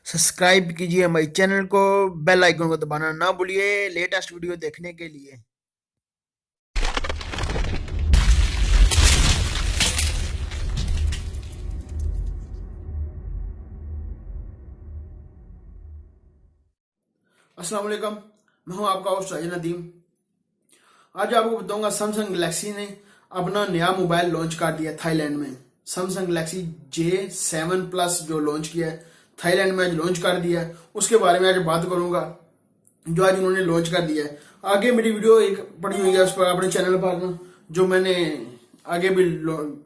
Subscribe कीजिए हमारे channel को, बेल आइकन को दबाना ना भूलिए लेटेस्ट वीडियो देखने के लिए। अस्सलाम वालेकुम, मैं हूं आपका होस्ट राजा नदीम। आज आपको बताऊंगा सैमसंग गैलेक्सी ने अपना नया मोबाइल लॉन्च कर दिया थाईलैंड में। सैमसंग गैलेक्सी J7 प्लस जो लॉन्च किया है थाईलैंड में, आज लॉन्च कर दिया है, उसके बारे में आज बात करूंगा जो आज उन्होंने लॉन्च कर दिया है। आगे मेरी वीडियो एक पड़ी हुई है उस पर अपने चैनल पर, जो मैंने आगे भी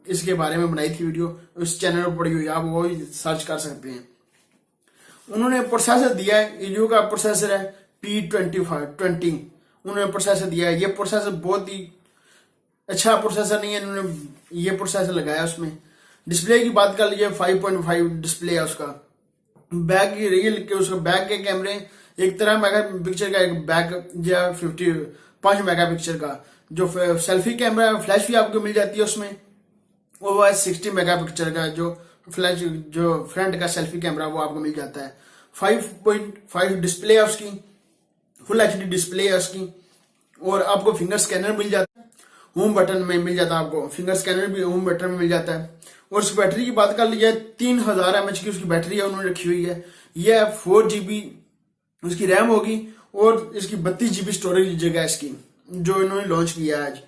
इसके बारे में बनाई थी वीडियो, उस चैनल पर पड़ी हुई है, आप वो भी सर्च कर सकते हैं। उन्होंने प्रोसेसर दिया है, इलियो का प्रोसेसर है P20। उन्होंने प्रोसेसर दिया है। ये प्रोसेसर बहुत ही अच्छा प्रोसेसर नहीं है, इन्होंने ये प्रोसेसर लगाया उसमें। डिस्प्ले की बात कर लीजिए 5.5 डिस्प्ले है उसका। बैक की रियल के उसका बैक के कैमरे एक 13 मेगा पिक्चर का, एक बैक या 55 मेगा पिक्चर का जो सेल्फी कैमरा फ्लैश भी आपको मिल जाती है उसमें, वो है 60 मेगा पिक्चर का जो फ्लैश जो फ्रंट का सेल्फी कैमरा वो आपको मिल जाता है। 5.5 डिस्प्ले है उसकी, फुल एचडी डिस्प्ले है उसकी, और आपको फिंगर स्कैनर मिल जाता है, होम बटन में मिल जाता है आपको, फिंगर स्कैनर भी होम बटन में मिल जाता है। और उसकी बैटरी की बात कर लीजिए 3000 mAh की उसकी बैटरी है, उन्होंने रखी हुई है। यह 4GB उसकी रैम होगी और इसकी 32GB स्टोरेज जगह इसकी जो इन्होंने लॉन्च किया है आज।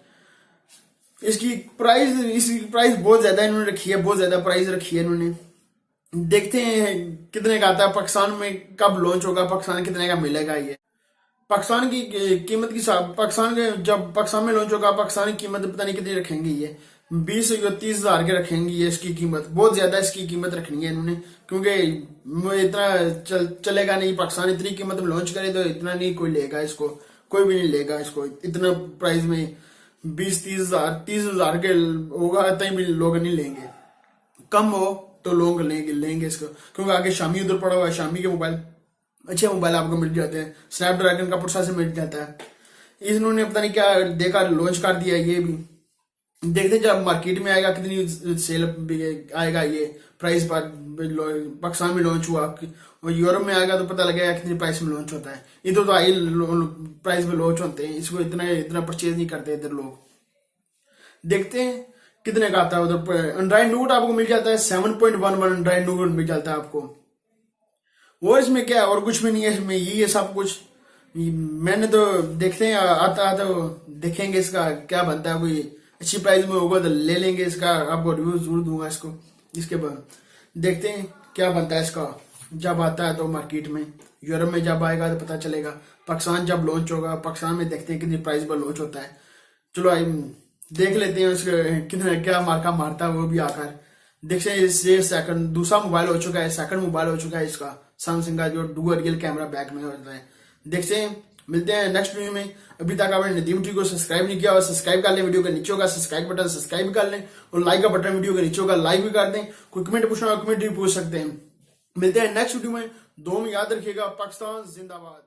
इसकी प्राइस बहुत ज्यादा इन्होंने रखी है, बहुत ज्यादा प्राइस रखी है इन्होंने। देखते हैं कितने का आता है, पाकिस्तान में कब लॉन्च होगा, पाकिस्तान कितने का मिलेगा ये। पाकिस्तान की कीमत की पाकिस्तान के जब पाकिस्तान में लॉन्च होगा, पाकिस्तान की कीमत पता नहीं कितनी रखेंगे ये, 20 या 30 हजार के रखेंगे ये। इसकी कीमत बहुत ज्यादा इसकी कीमत रखनी है इन्होंने, क्योंकि इतना चलेगा नहीं। पाकिस्तान इतनी कीमत में लॉन्च करे तो इतना नहीं कोई लेगा इसको, कोई भी नहीं लेगा इसको इतना प्राइस में। 20-30 हजार के होगा इतना भी लोग नहीं लेंगे, कम हो तो लोग लेंगे इसको, क्योंकि आगे शामी उधर पड़ा हुआ है। शामी के मोबाइल अच्छे मोबाइल आपको मिल जाते हैं, स्नैपड्रैगन का प्रोसेसर मिल जाता है। इन्होंने पता नहीं क्या देखा लॉन्च कर दिया ये भी। देखते हैं जब मार्केट में आएगा कितनी सेल आएगा ये प्राइस पर। पाकिस्तान में लॉन्च हुआ और यूरोप में आएगा तो पता लगेगा कितनी प्राइस में लॉन्च होता है। इधर तो हाई प्राइस में लॉन्च होते हैं, इसको इतना इतना परचेज नहीं करते इधर लोग। देखते हैं कितने का आता है उधर। एंड्रॉइड नोट आपको मिल जाता है 7.11 एंड्रॉइड नोट मिल जाता है आपको। वो इसमें क्या है, और कुछ भी नहीं है इसमें, यही है सब कुछ। मैंने तो देखते हैं आता तो देखेंगे इसका क्या बनता है। कोई अच्छी प्राइस में होगा तो ले लेंगे इसका, आपको रिव्यू जरूर दूंगा इसको। इसके बाद देखते हैं क्या बनता है इसका, जब आता है तो मार्केट में। यूरोप में जब आएगा तो पता चलेगा। पाकिस्तान जब लॉन्च होगा, पाकिस्तान में देखते हैं कितनी प्राइस पर लॉन्च होता है। चलो देख लेते हैं उसके कितने क्या मार्का मारता है वो भी आकर। देखते हैं ये सेकंड दूसरा मोबाइल हो चुका है, सेकंड मोबाइल हो चुका है इसका सैमसंग का, जो डुअल रियल कैमरा बैक में होता है। देखते हैं, मिलते हैं नेक्स्ट वीडियो में। अभी तक आपने नदीम टी को सब्सक्राइब नहीं किया और सब्सक्राइब कर लें, वीडियो के नीचे होगा सब्सक्राइब बटन, सब्सक्राइब कर लें, और लाइक का बटन वीडियो के नीचे होगा लाइक भी कर दें। कोई कमेंट पूछना हो कमेंट भी पूछ सकते हैं। मिलते हैं नेक्स्ट वीडियो में। दो में याद रखिएगा, पाकिस्तान जिंदाबाद।